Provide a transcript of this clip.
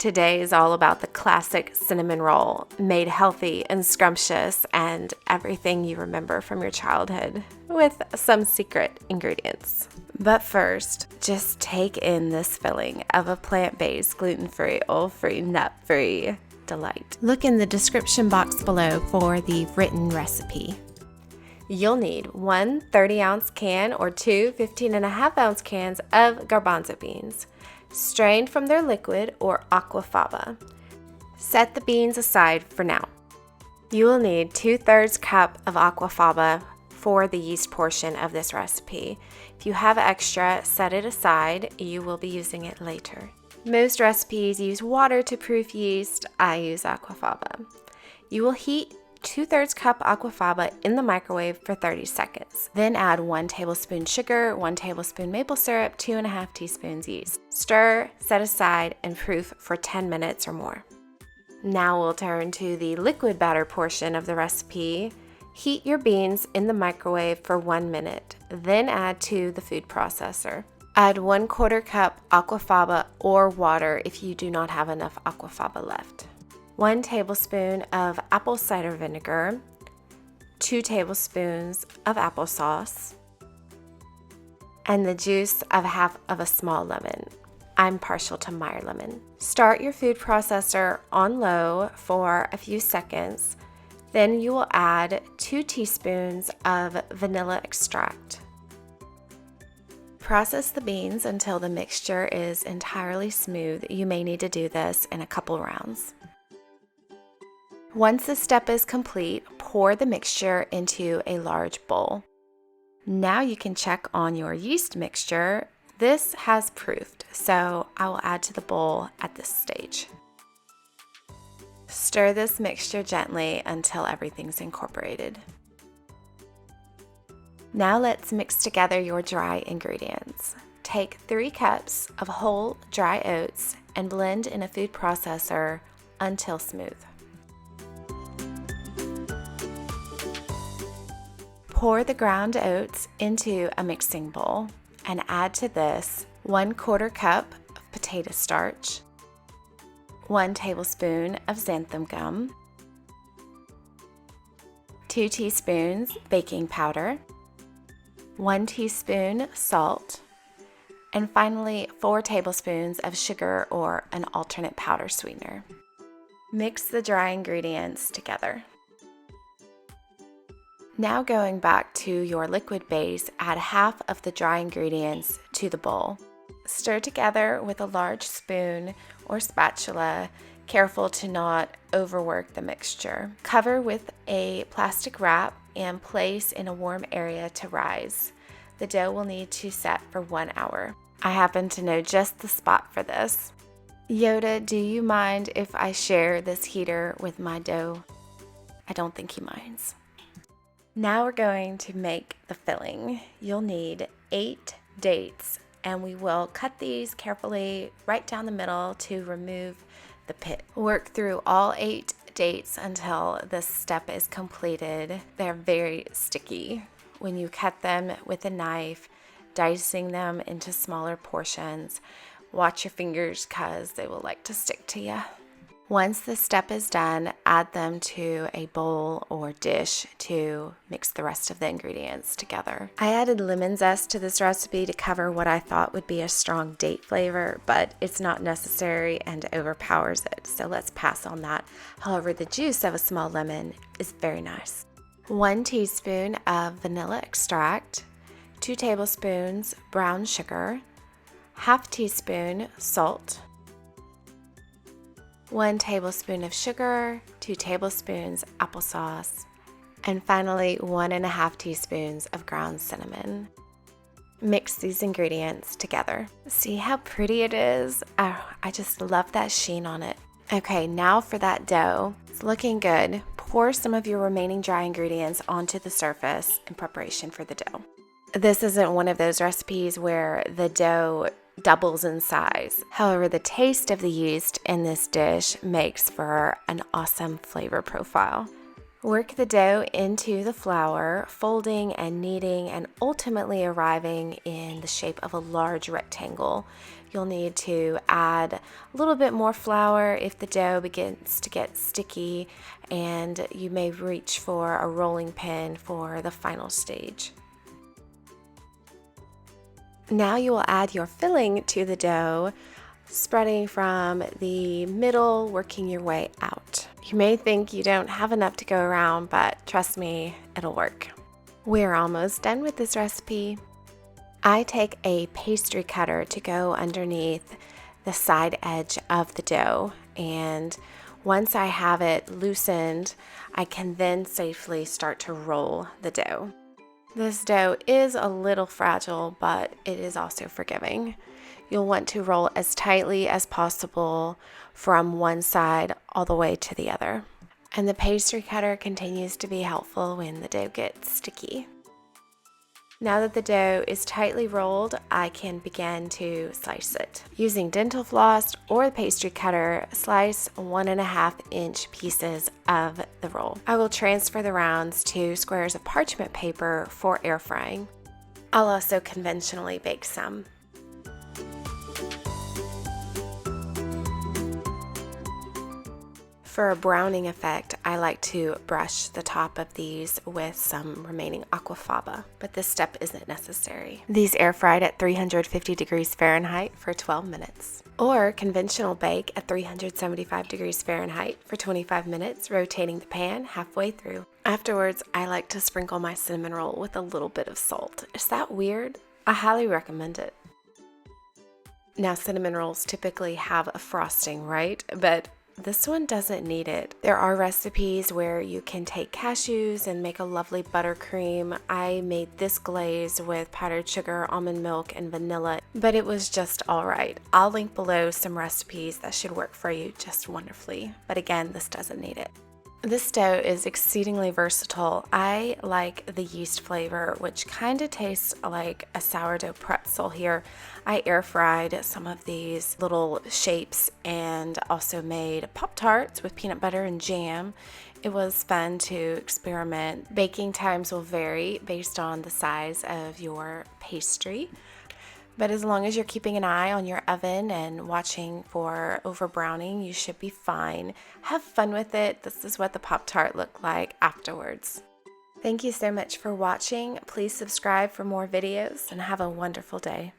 Today is all about the classic cinnamon roll, made healthy and scrumptious and everything you remember from your childhood, with some secret ingredients. But first, just take in this filling of a plant-based, gluten-free, oil-free, nut-free delight. Look in the description box below for the written recipe. You'll need one 30-ounce can or two 15.5-ounce cans of garbanzo beans, strained from their liquid or Aquafaba. Set the beans aside for now. You will need 2/3 cup of Aquafaba for the yeast portion of this recipe. If you have extra, set it aside. You will be using it later. Most recipes use water to proof yeast. I use Aquafaba. You will heat 2/3 cup Aquafaba in the microwave for 30 seconds. Then add 1 tablespoon sugar, 1 tablespoon maple syrup, 2.5 teaspoons yeast. Stir, set aside, and proof for 10 minutes or more. Now we'll turn to the liquid batter portion of the recipe. Heat your beans in the microwave for 1 minute, then add to the food processor. Add 1/4 cup Aquafaba or water if you do not have enough Aquafaba left. 1 tablespoon of apple cider vinegar, 2 tablespoons of applesauce, and the juice of half of a small lemon. I'm partial to Meyer lemon. Start your food processor on low for a few seconds. Then you will add 2 teaspoons of vanilla extract. Process the beans until the mixture is entirely smooth. You may need to do this in a couple rounds. Once this step is complete, pour the mixture into a large bowl. Now you can check on your yeast mixture. This has proofed, so I will add to the bowl at this stage. Stir this mixture gently until everything's incorporated. Now let's mix together your dry ingredients. Take 3 cups of whole dry oats and blend in a food processor until smooth. Pour the ground oats into a mixing bowl and add to this 1/4 cup of potato starch, 1 tablespoon of xantham gum, 2 teaspoons baking powder, 1 teaspoon salt, and finally 4 tablespoons of sugar or an alternate powder sweetener. Mix the dry ingredients together. Now going back to your liquid base, add half of the dry ingredients to the bowl. Stir together with a large spoon or spatula, careful to not overwork the mixture. Cover with a plastic wrap and place in a warm area to rise. The dough will need to set for 1 hour. I happen to know just the spot for this. Yoda, do you mind if I share this heater with my dough? I don't think he minds. Now we're going to make the filling. You'll need 8 dates, and we will cut these carefully right down the middle to remove the pit. Work through all 8 dates until this step is completed. They're very sticky. When you cut them with a knife, dicing them into smaller portions, watch your fingers because they will like to stick to you. Once this step is done, add them to a bowl or dish to mix the rest of the ingredients together. I added lemon zest to this recipe to cover what I thought would be a strong date flavor, but it's not necessary and overpowers it, so let's pass on that. However, the juice of a small lemon is very nice. 1 teaspoon of vanilla extract, 2 tablespoons brown sugar, half teaspoon salt, 1 tablespoon of sugar, 2 tablespoons applesauce, and finally 1.5 teaspoons of ground cinnamon. Mix these ingredients together. See how pretty it is? Oh, I just love that sheen on it. Okay, now for that dough. It's looking good. Pour some of your remaining dry ingredients onto the surface in preparation for the dough. This isn't one of those recipes where the dough doubles in size. However, the taste of the yeast in this dish makes for an awesome flavor profile. Work the dough into the flour, folding and kneading and ultimately arriving in the shape of a large rectangle. You'll need to add a little bit more flour if the dough begins to get sticky, and you may reach for a rolling pin for the final stage. Now you will add your filling to the dough, spreading from the middle, working your way out. You may think you don't have enough to go around, but trust me, it'll work. We're almost done with this recipe. I take a pastry cutter to go underneath the side edge of the dough, and once I have it loosened, I can then safely start to roll the dough. This dough is a little fragile, but it is also forgiving. You'll want to roll as tightly as possible from one side all the way to the other. And the pastry cutter continues to be helpful when the dough gets sticky. Now that the dough is tightly rolled, I can begin to slice it. Using dental floss or the pastry cutter, slice 1.5 inch pieces of the roll. I will transfer the rounds to squares of parchment paper for air frying. I'll also conventionally bake some. For a browning effect, I like to brush the top of these with some remaining Aquafaba, but this step isn't necessary. These air fried at 350 degrees Fahrenheit for 12 minutes. Or conventional bake at 375 degrees Fahrenheit for 25 minutes, rotating the pan halfway through. Afterwards, I like to sprinkle my cinnamon roll with a little bit of salt. Is that weird? I highly recommend it. Now, cinnamon rolls typically have a frosting, right? But this one doesn't need it. There are recipes where you can take cashews and make a lovely buttercream. I made this glaze with powdered sugar, almond milk, and vanilla, but it was just all right. I'll link below some recipes that should work for you just wonderfully. But again, this doesn't need it. This dough is exceedingly versatile. I like the yeast flavor, which kind of tastes like a sourdough pretzel here. I air fried some of these little shapes and also made Pop-Tarts with peanut butter and jam. It was fun to experiment. Baking times will vary based on the size of your pastry. But as long as you're keeping an eye on your oven and watching for over browning, you should be fine. Have fun with it. This is what the Pop-Tart looked like afterwards. Thank you so much for watching. Please subscribe for more videos and have a wonderful day.